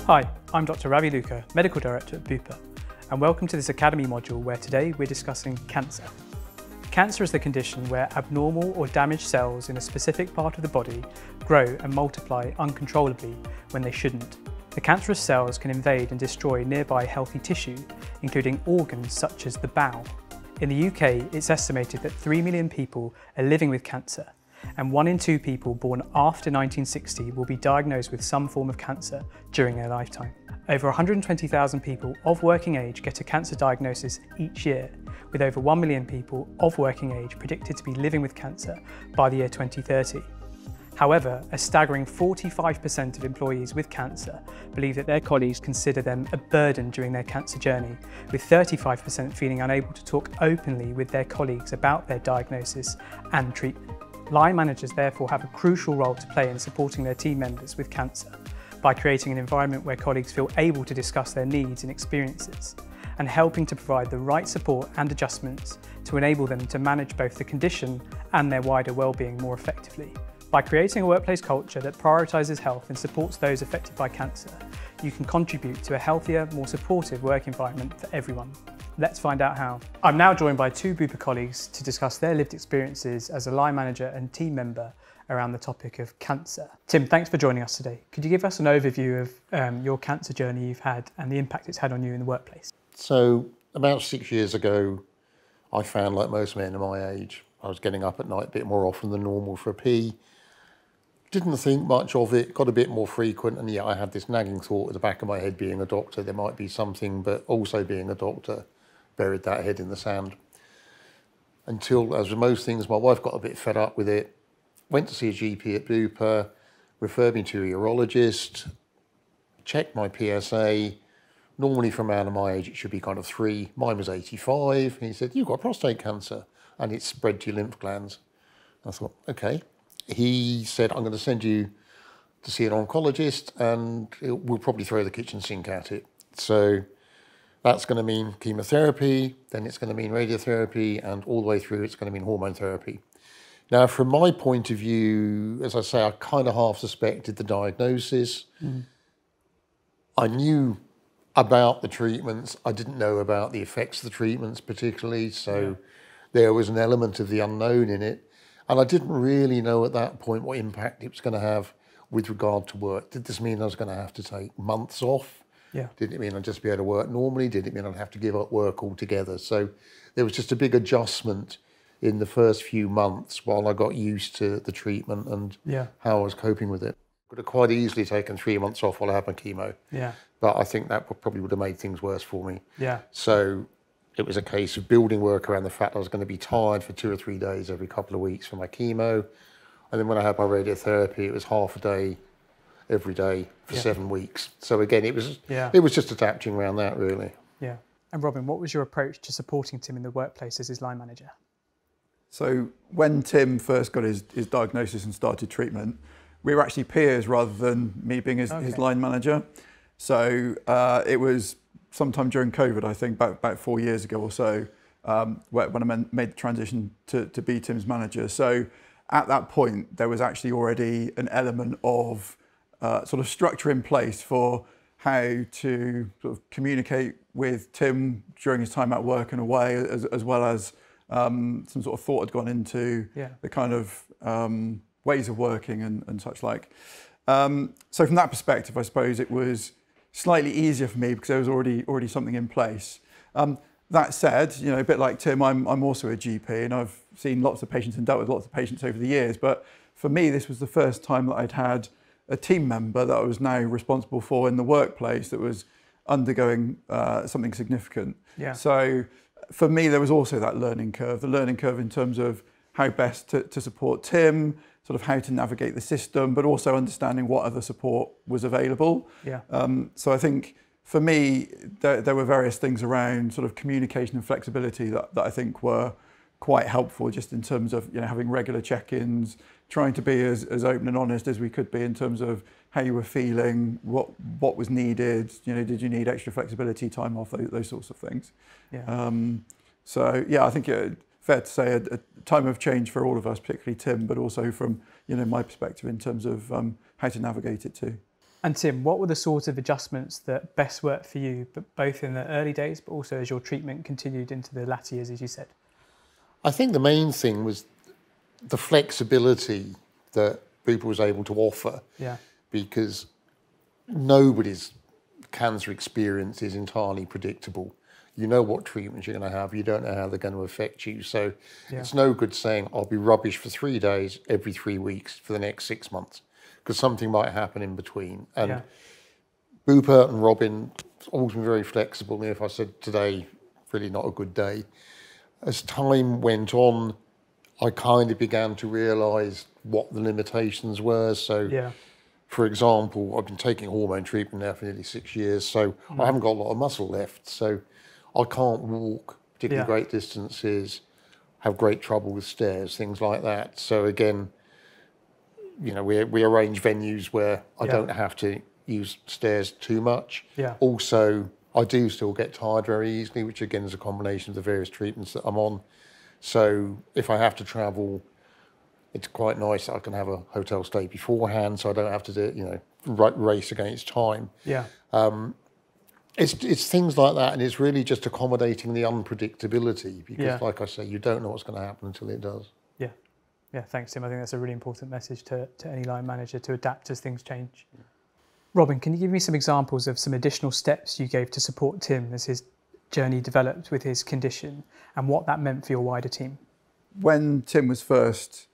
Hi, I'm Dr. Ravi Luka, Medical Director at Bupa, and welcome to this Academy module where today we're discussing cancer. Cancer is the condition where abnormal or damaged cells in a specific part of the body grow and multiply uncontrollably when they shouldn't. The cancerous cells can invade and destroy nearby healthy tissue, including organs such as the bowel. In the UK, it's estimated that 3 million people are living with cancer, and 1 in 2 people born after 1960 will be diagnosed with some form of cancer during their lifetime. Over 120,000 people of working age get a cancer diagnosis each year, with over 1 million people of working age predicted to be living with cancer by the year 2030. However, a staggering 45% of employees with cancer believe that their colleagues consider them a burden during their cancer journey, with 35% feeling unable to talk openly with their colleagues about their diagnosis and treatment. Line managers therefore have a crucial role to play in supporting their team members with cancer by creating an environment where colleagues feel able to discuss their needs and experiences, and helping to provide the right support and adjustments to enable them to manage both the condition and their wider well-being more effectively. By creating a workplace culture that prioritises health and supports those affected by cancer, you can contribute to a healthier, more supportive work environment for everyone. Let's find out how. I'm now joined by 2 Bupa colleagues to discuss their lived experiences as a line manager and team member around the topic of cancer. Tim, thanks for joining us today. Could you give us an overview of your cancer journey you've had and the impact it's had on you in the workplace? So about 6 years ago, I found, like most men of my age, I was getting up at night a bit more often than normal for a pee. Didn't think much of it, got a bit more frequent, and yeah, I had this nagging thought at the back of my head, being a doctor, there might be something, but also being a doctor, buried that head in the sand. Until, as with most things, my wife got a bit fed up with it, went to see a GP at Bupa, referred me to a urologist, checked my PSA. Normally for a man of my age, it should be kind of 3. Mine was 85. He said, "You've got prostate cancer and it's spread to your lymph glands." I thought, okay. He said, "I'm going to send you to see an oncologist and we'll probably throw the kitchen sink at it." So that's going to mean chemotherapy, then it's going to mean radiotherapy, and all the way through it's going to mean hormone therapy. Now, from my point of view, as I say, I kind of half suspected the diagnosis. I knew about the treatments. I didn't know about the effects of the treatments particularly, so there was an element of the unknown in it. And I didn't really know at that point what impact it was going to have with regard to work. Did this mean I was going to have to take months off? Yeah. Did it mean I'd just be able to work normally? Did it mean I'd have to give up work altogether? So there was just a big adjustment in the first few months while I got used to the treatment and how I was coping with it. Could have quite easily taken 3 months off while I had my chemo. Yeah. But I think that probably would have made things worse for me. Yeah. So it was a case of building work around the fact I was going to be tired for 2 or 3 days every couple of weeks for my chemo. And then when I had my radiotherapy, it was half a day every day for 7 weeks. So again, it was just adapting around that, really. Yeah. And Robin, what was your approach to supporting Tim in the workplace as his line manager? So when Tim first got his diagnosis and started treatment, we were actually peers rather than me being his line manager. So it was sometime during COVID, I think, about 4 years ago or so, when I made the transition to be Tim's manager. So at that point, there was actually already an element of sort of structure in place for how to sort of communicate with Tim during his time at work and away, as well as some sort of thought had gone into the kind of ways of working and such like. So from that perspective, I suppose it was slightly easier for me because there was already something in place. That said, you know, a bit like Tim, I'm also a GP and I've seen lots of patients and dealt with lots of patients over the years. But for me, this was the first time that I'd had a team member that I was now responsible for in the workplace that was undergoing something significant. Yeah. So for me, there was also that learning curve, the learning curve in terms of how best to support Tim, sort of how to navigate the system, but also understanding what other support was available. Yeah. So I think for me, there were various things around sort of communication and flexibility that I think were quite helpful, just in terms of, you know, having regular check-ins, trying to be as open and honest as we could be in terms of how you were feeling, what was needed, you know, did you need extra flexibility, time off, those sorts of things. Yeah. So yeah, I think fair to say a time of change for all of us, particularly Tim, but also from, you know, my perspective in terms of how to navigate it too. And Tim, what were the sort of adjustments that best worked for you, but both in the early days, but also as your treatment continued into the latter years, as you said? I think the main thing was the flexibility that Bupa was able to offer, Yeah. because nobody's cancer experience is entirely predictable. You know what treatments you're going to have, you don't know how they're going to affect you. So it's no good saying, I'll be rubbish for 3 days every 3 weeks for the next 6 months, because something might happen in between. And Bupa and Robin have always been very flexible. And if I said today, really not a good day, as time went on, I kind of began to realise what the limitations were. So, for example, I've been taking hormone treatment now for nearly 6 years, so I haven't got a lot of muscle left. So I can't walk particularly great distances, have great trouble with stairs, things like that. So again, you know, we arrange venues where I don't have to use stairs too much. Also, I do still get tired very easily, which again is a combination of the various treatments that I'm on. So if I have to travel, it's quite nice that I can have a hotel stay beforehand, so I don't have to do, you know, race against time. It's things like that, and it's really just accommodating the unpredictability, because like I say, you don't know what's going to happen until it does. Yeah, thanks, Tim. I think that's a really important message to any line manager, to adapt as things change. Robin, can you give me some examples of some additional steps you gave to support Tim as his journey developed with his condition, and what that meant for your wider team? When Tim was first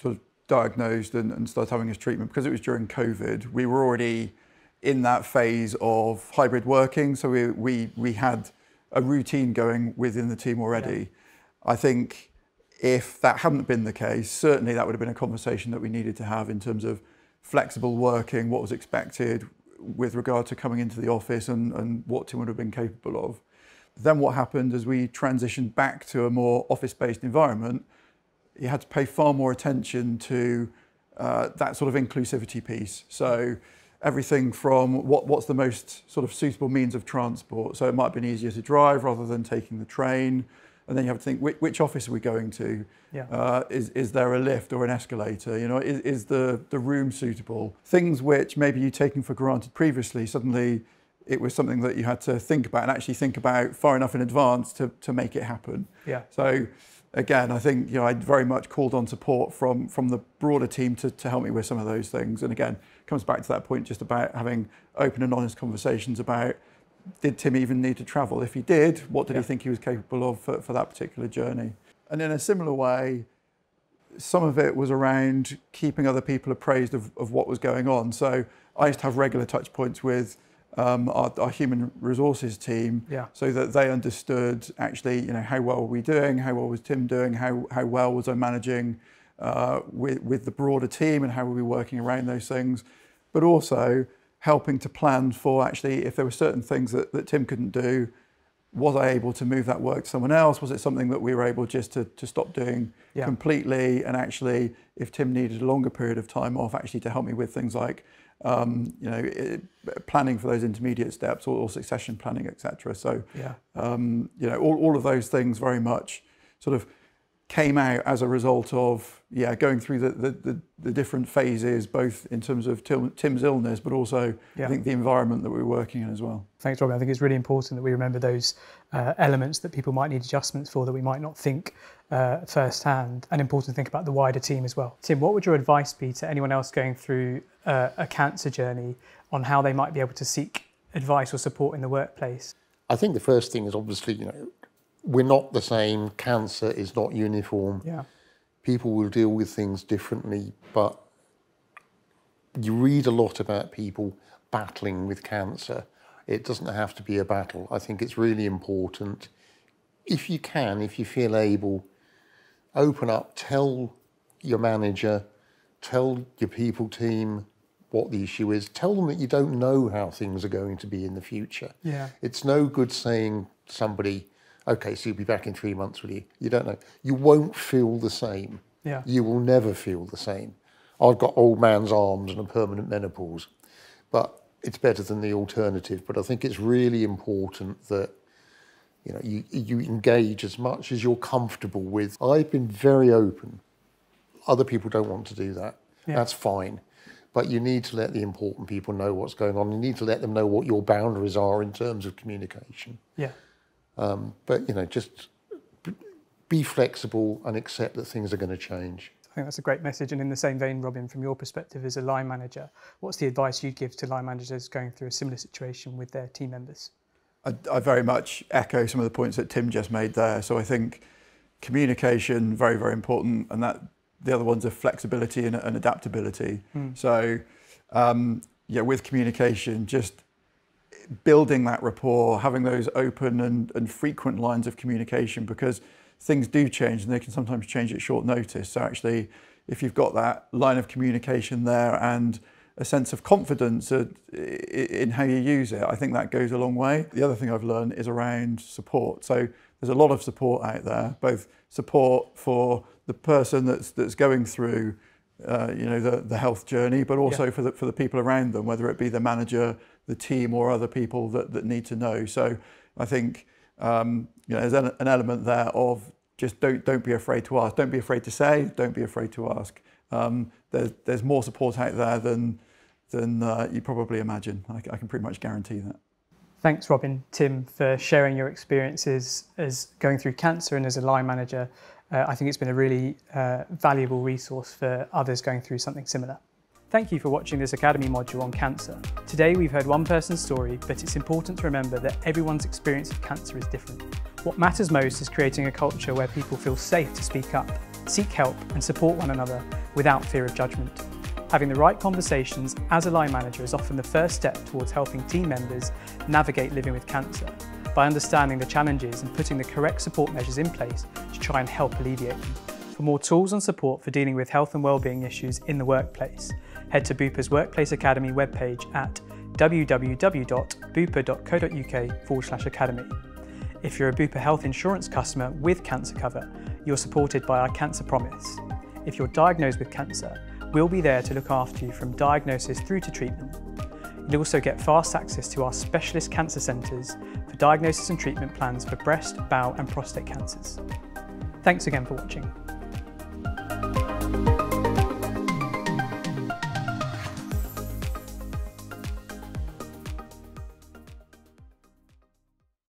sort of diagnosed and started having his treatment, because it was during COVID, we were already in that phase of hybrid working. So we had a routine going within the team already. I think if that hadn't been the case, certainly that would have been a conversation that we needed to have in terms of flexible working, what was expected with regard to coming into the office, and what Tim would have been capable of. Then what happened as we transitioned back to a more office-based environment, you had to pay far more attention to that sort of inclusivity piece. So everything from what's the most sort of suitable means of transport. So it might have been easier to drive rather than taking the train. And then you have to think, which office are we going to? Is there a lift or an escalator? You know, is the room suitable? Things which maybe you'd taken for granted previously, suddenly it was something that you had to think about, and actually think about far enough in advance to make it happen. So again, I think, you know, I very much called on support from the broader team to help me with some of those things. And again, it comes back to that point just about having open and honest conversations about, did Tim even need to travel? If he did, what did he think he was capable of for that particular journey? And in a similar way, some of it was around keeping other people appraised of what was going on. So I used to have regular touch points with our human resources team, so that they understood actually, you know, how well were we doing, how well was Tim doing, how well was I managing with the broader team, and how were we working around those things, but also helping to plan for actually if there were certain things that Tim couldn't do, was I able to move that work to someone else? Was it something that we were able just to stop doing completely? And actually, if Tim needed a longer period of time off, actually to help me with things like, you know, planning for those intermediate steps or succession planning, etc. So, you know, all of those things very much sort of came out as a result of going through the different phases, both in terms of Tim's illness, but also I think the environment that we were working in as well. Thanks, Robin. I think it's really important that we remember those elements that people might need adjustments for, that we might not think firsthand, and important to think about the wider team as well. Tim, what would your advice be to anyone else going through a cancer journey on how they might be able to seek advice or support in the workplace? I think the first thing is obviously, you know, we're not the same. Cancer is not uniform. People will deal with things differently, but you read a lot about people battling with cancer. It doesn't have to be a battle. I think it's really important, if you can, if you feel able, open up, tell your manager, tell your people team what the issue is, tell them that you don't know how things are going to be in the future. It's no good saying to somebody, okay, so you'll be back in 3 months, will you? You don't know. You won't feel the same. You will never feel the same. I've got old man's arms and a permanent menopause, but it's better than the alternative. But I think it's really important that, you know, you engage as much as you're comfortable with. I've been very open. Other people don't want to do that. That's fine. but you need to let the important people know what's going on. You need to let them know what your boundaries are in terms of communication. Yeah. But, just be flexible and accept that things are going to change. I think that's a great message. And in the same vein, Robin, from your perspective as a line manager, what's the advice you'd give to line managers going through a similar situation with their team members? I very much echo some of the points that Tim just made there. So I think communication, very, very important, and that the other ones are flexibility and adaptability. So with communication, just building that rapport, having those open and frequent lines of communication, because things do change and they can sometimes change at short notice. So actually, if you've got that line of communication there and a sense of confidence in how you use it, I think that goes a long way. The other thing I've learned is around support. So there's a lot of support out there, both support for the person that's going through the health journey, but also for the people around them, whether it be the manager, the team, or other people that need to know. So I think there's an element there of just don't be afraid to ask, don't be afraid to say, don't be afraid to ask. There's more support out there than you probably imagine. I can pretty much guarantee that. Thanks, Robin, Tim, for sharing your experiences as going through cancer and as a line manager. I think it's been a really valuable resource for others going through something similar. Thank you for watching this Academy module on cancer. Today we've heard one person's story, but it's important to remember that everyone's experience of cancer is different. What matters most is creating a culture where people feel safe to speak up, seek help and support one another without fear of judgment. Having the right conversations as a line manager is often the first step towards helping team members navigate living with cancer by understanding the challenges and putting the correct support measures in place to try and help alleviate them. For more tools and support for dealing with health and wellbeing issues in the workplace, head to Bupa's Workplace Academy webpage at www.bupa.co.uk/academy. If you're a Bupa Health Insurance customer with cancer cover, you're supported by our Cancer Promise. If you're diagnosed with cancer, we'll be there to look after you from diagnosis through to treatment. You'll also get fast access to our specialist cancer centres for diagnosis and treatment plans for breast, bowel and prostate cancers. Thanks again for watching.